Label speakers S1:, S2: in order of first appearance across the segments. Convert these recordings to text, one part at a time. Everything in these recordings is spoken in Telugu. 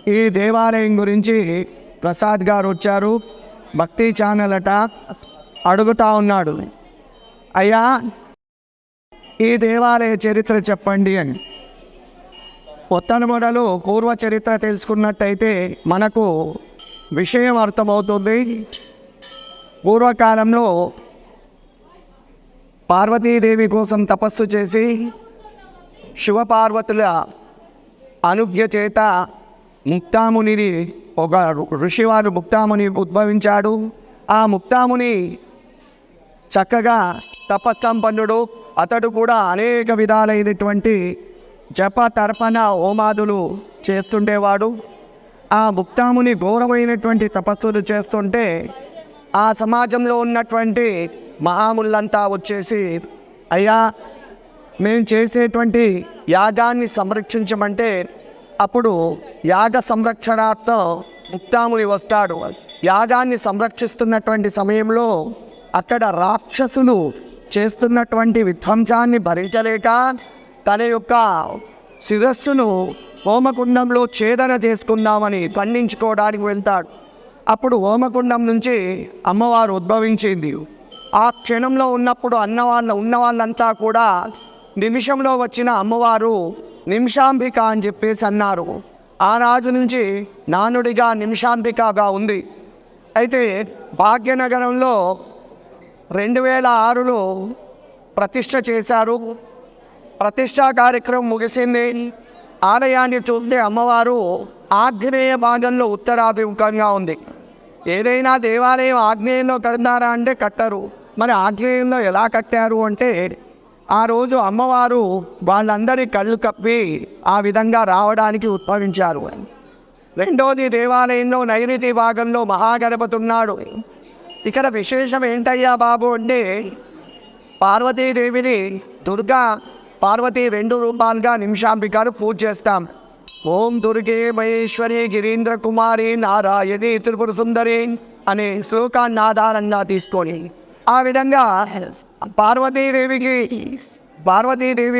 S1: ఈ దేవాలయం గురించి ప్రసాద్ గారు వచ్చారు, భక్తి ఛానల్ అట, అడుగుతా ఉన్నాడు, అయ్యా ఈ దేవాలయ చరిత్ర చెప్పండి అని. మొట్టమొదలు పూర్వ చరిత్ర తెలుసుకున్నట్టయితే మనకు విషయం అర్థమవుతుంది. పూర్వకాలంలో పార్వతీదేవి కోసం తపస్సు చేసి శివపార్వతుల అనుజ్ఞ చేత ముక్తామునిని, ఒక ఋషివారు ముక్తాముని ఉద్భవించాడు. ఆ ముక్తాముని చక్కగా తపస్సంపన్నుడు. అతడు కూడా అనేక విధాలైనటువంటి జప తర్పణ హోమాదులు చేస్తుండేవాడు. ఆ ముక్తాముని ఘోరమైనటువంటి తపస్సులు చేస్తుంటే ఆ సమాజంలో ఉన్నటువంటి మహాములంతా వచ్చేసి, అయ్యా మేము చేసేటువంటి యాగాన్ని సంరక్షించమంటే అప్పుడు యాగ సంరక్షణార్థం ముక్తాముని వస్తాడు. యాగాన్ని సంరక్షిస్తున్నటువంటి సమయంలో అక్కడ రాక్షసులు చేస్తున్నటువంటి విధ్వంసాన్ని భరించలేక తన యొక్క శిరస్సును హోమకుండంలో ఛేదన చేసుకుందామని ఖండించుకోవడానికి వెళ్తాడు. అప్పుడు హోమకుండం నుంచి అమ్మవారు ఉద్భవించింది. ఆ క్షణంలో ఉన్నప్పుడు ఉన్న వాళ్ళంతా కూడా నిమిషంలో వచ్చిన అమ్మవారు నిమిషాంబిక అని చెప్పేసి అన్నారు. ఆ రాజు నుంచి నానుడిగా నిమిషాంబికగా ఉంది. అయితే భాగ్యనగరంలో 2006లో ప్రతిష్ఠ చేశారు. ప్రతిష్టా కార్యక్రమం ముగిసింది. ఆలయాన్ని చూస్తే అమ్మవారు ఆగ్నేయ భాగంలో ఉత్తరాభిముఖంగా ఉంది. ఏదైనా దేవాలయం ఆగ్నేయంలో కడతారా అంటే కట్టరు. మరి ఆగ్నేయంలో ఎలా కట్టారు అంటే ఆ రోజు అమ్మవారు వాళ్ళందరి కళ్ళు కప్పి ఆ విధంగా రావడానికి ఉద్భవించారు. రెండోది, దేవాలయంలో నైరుతి భాగంలో మహాగణపతి ఉన్నాడు. ఇక్కడ విశేషం ఏంటయ్యా బాబు అంటే పార్వతీదేవిని పార్వతీ 2 రూపాలుగా నిమిషాంబికను పూజ చేస్తాం. ఓం దుర్గే మహేశ్వరి గిరీంద్ర కుమారి నారాయణి త్రిపుర సుందరి అనే శ్లోకాన్ని ఆధారంగా తీసుకొని ఆ విధంగా పార్వతీదేవి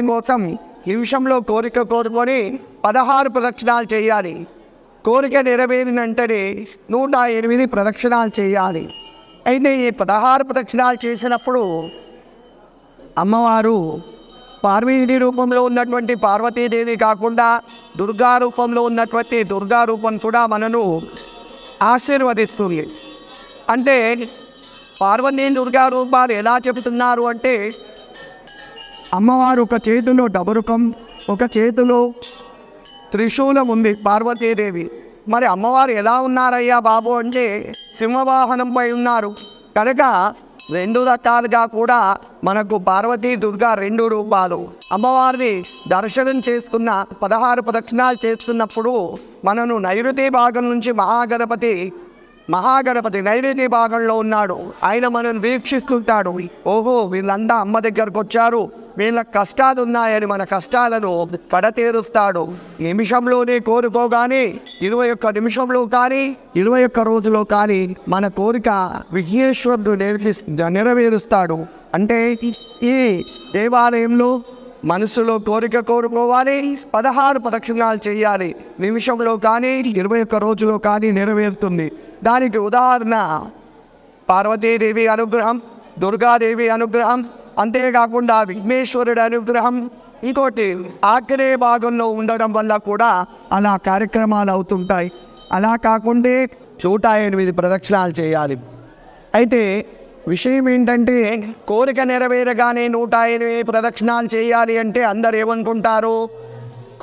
S1: కోసం నిమిషంలో కోరిక కోరుకొని 16 ప్రదక్షిణాలు చేయాలి. కోరిక నెరవేరిన వెంటనే 108 ప్రదక్షిణాలు చేయాలి. అయితే ఈ 16 ప్రదక్షిణాలు చేసినప్పుడు అమ్మవారు పార్వతీ రూపంలో ఉన్నటువంటి పార్వతీదేవి కాకుండా దుర్గా రూపంలో ఉన్నటువంటి దుర్గా రూపం కూడా మనను ఆశీర్వదిస్తుంది. అంటే పార్వతీ దుర్గా రూపాలు ఎలా చెబుతున్నారు అంటే అమ్మవారు ఒక చేతిలో డబరుకం, ఒక చేతిలో త్రిశూలం ఉంది పార్వతీదేవి. మరి అమ్మవారు ఎలా ఉన్నారయ్యా బాబు అంటే సింహవాహనంపై ఉన్నారు. కనుక 2 రకాలుగా కూడా మనకు పార్వతీ దుర్గా 2 రూపాలు. అమ్మవారిని దర్శనం చేసుకున్న 16 ప్రదక్షిణాలు చేస్తున్నప్పుడు మనను నైరుతి భాగం నుంచి మహాగణపతి నైరుతి భాగంలో ఉన్నాడు. ఆయన మనల్ని వీక్షిస్తుంటాడు. ఓహో వీళ్ళంతా అమ్మ దగ్గరకు వచ్చారు, వీళ్ళ కష్టాలు ఉన్నాయని మన కష్టాలను కడతేరుస్తాడు. నిమిషంలోనే కోరుకోగానే 21 నిమిషంలో కానీ 21 రోజులో కానీ మన కోరిక విఘ్నేశ్వరుడు నెరవేరుస్తాడు. అంటే ఈ దేవాలయంలో మనసులో కోరిక కోరుకోవాలి, 16 ప్రదక్షిణాలు చేయాలి. నిమిషంలో కానీ 21 రోజులో కానీ నెరవేరుతుంది. దానికి ఉదాహరణ పార్వతీదేవి అనుగ్రహం, దుర్గాదేవి అనుగ్రహం, అంతేకాకుండా విఘ్నేశ్వరుడి అనుగ్రహం. ఇంకోటి ఆగ్నేయ భాగంలో ఉండడం వల్ల కూడా అలా కార్యక్రమాలు అవుతుంటాయి. అలా కాకుండా 108 ప్రదక్షిణాలు చేయాలి. అయితే విషయం ఏంటంటే కోరిక నెరవేరగానే 108 ప్రదక్షిణాలు చేయాలి అంటే అందరు ఏమనుకుంటారు,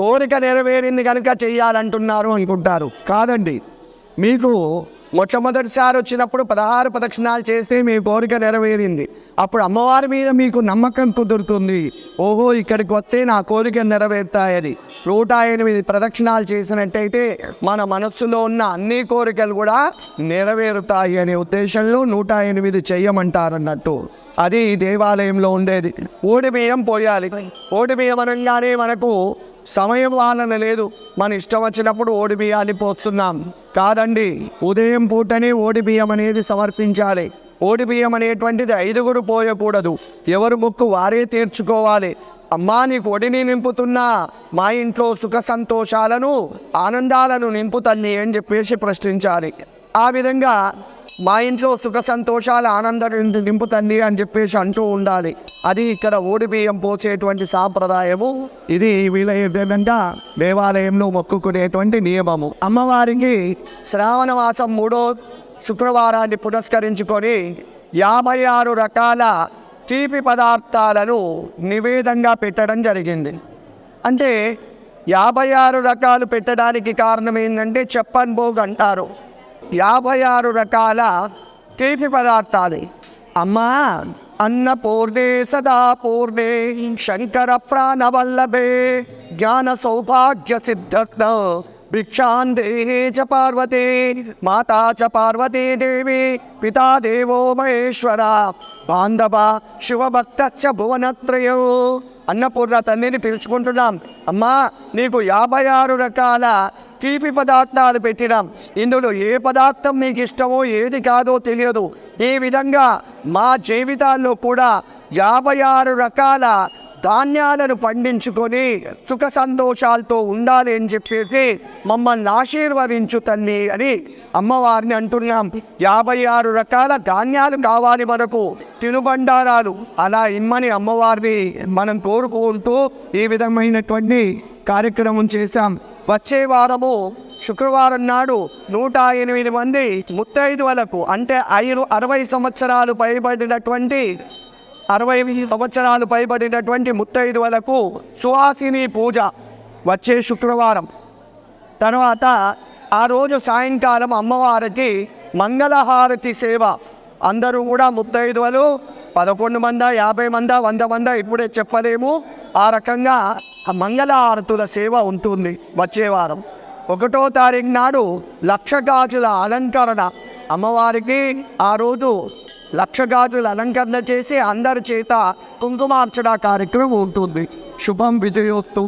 S1: కోరిక నెరవేరింది కనుక చేయాలంటున్నారు అనుకుంటారు. కాదండి, మీకు మొట్టమొదటిసారి వచ్చినప్పుడు 16 ప్రదక్షిణాలు చేస్తే మీ కోరిక నెరవేరింది. అప్పుడు అమ్మవారి మీద మీకు నమ్మకం కుదురుతుంది. ఓహో ఇక్కడికి వస్తే నా కోరిక నెరవేరుతాయని. 108 ప్రదక్షిణాలు చేసినట్టయితే మన మనస్సులో ఉన్న అన్ని కోరికలు కూడా నెరవేరుతాయి అనే ఉద్దేశంలో 108 చెయ్యమంటారన్నట్టు. అది ఈ దేవాలయంలో ఉండేది. ఓడి బియ్యం పోయాలి. ఓడి బియ్యం అనగానే మనకు సమయం వాళ్ళన లేదు, మన ఇష్టం వచ్చినప్పుడు ఓడి బియ్యాన్ని పోస్తున్నాం. కాదండి, ఉదయం పూటనే ఓడి బియ్యం అనేది సమర్పించాలి. ఓడి బియ్యం అనేటువంటిది 5గురు పోయకూడదు. ఎవరు మొక్కు వారే తీర్చుకోవాలి. అమ్మా నీకు ఒడిని నింపుతున్నా, మా ఇంట్లో సుఖ సంతోషాలను ఆనందాలను నింపు తల్లి అని చెప్పేసి ప్రశ్నించాలి. ఆ విధంగా మా ఇంట్లో సుఖ సంతోషాల ఆనందాన్ని నింపు తల్లి అని చెప్పేసి అంటూ ఉండాలి. అది ఇక్కడ ఓడి బియ్యం పోసేటువంటి సాంప్రదాయము. ఇది వీళ్ళ విధంగా దేవాలయంలో మొక్కుకునేటువంటి నియమము. అమ్మవారికి శ్రావణ మాసం 3వ శుక్రవారాన్ని పురస్కరించుకొని 56 రకాల తీపి పదార్థాలను నివేదంగా పెట్టడం జరిగింది. అంటే 56 రకాలు పెట్టడానికి కారణం ఏంటంటే చెప్పన్ భోగ్ అంటారు. 56 రకాల తీపి పదార్థాలు. అమ్మా అన్నపూర్ణే సదా పూర్ణే శంకర ప్రాణవల్లభే జ్ఞాన సౌభాగ్య సిద్ధార్థ భిక్షాం దేహే చ పార్వతే మాతా చ పార్వతీ దేవి పితా దేవో మహేశ్వర బాంధవ శివభక్త భువనత్రయో. అన్నపూర్ణ తల్లిని పిలుచుకుంటున్నాం. అమ్మా నీకు 56 రకాల తీపి పదార్థాలు పెట్టినాం. ఇందులో ఏ పదార్థం మీకు ఇష్టమో ఏది కాదో తెలియదు. ఈ విధంగా మా జీవితాల్లో కూడా 56 రకాల ధాన్యాలను పండించుకొని సుఖ సంతోషాలతో ఉండాలి అని చెప్పేసి మమ్మల్ని ఆశీర్వదించు తల్లి అని అమ్మవారిని అంటున్నాం. 56 రకాల ధాన్యాలు కావాలి మనకు, తినుబండారాలు. అలా ఇమ్మని అమ్మవారిని మనం కోరుకుంటూ ఈ విధమైనటువంటి కార్యక్రమం చేశాం. వచ్చే వారము శుక్రవారం నాడు 108 మంది ముత్తైదువలకు, అంటే 60 సంవత్సరాలు పైబడినటువంటి 60 సంవత్సరాలు పైబడినటువంటి ముత్తైదువలకు సుహాసిని పూజ వచ్చే శుక్రవారం. తర్వాత ఆ రోజు సాయంకాలం అమ్మవారికి మంగళహారతి సేవ. అందరూ కూడా ముత్తైదువలు 11 మందా 50 మందా 100 మందా ఇప్పుడే చెప్పలేము. ఆ రకంగా మంగళహారతుల సేవ ఉంటుంది వచ్చే వారం. 1వ తారీఖు నాడు 1,00,000 గాజుల అలంకరణ. అమ్మవారికి ఆ రోజు 1,00,000 గాజుల అలంకరణ చేసి అందరి చేత కుంకుమార్చన కార్యక్రమం ఉంటుంది. శుభం విజయోస్తు.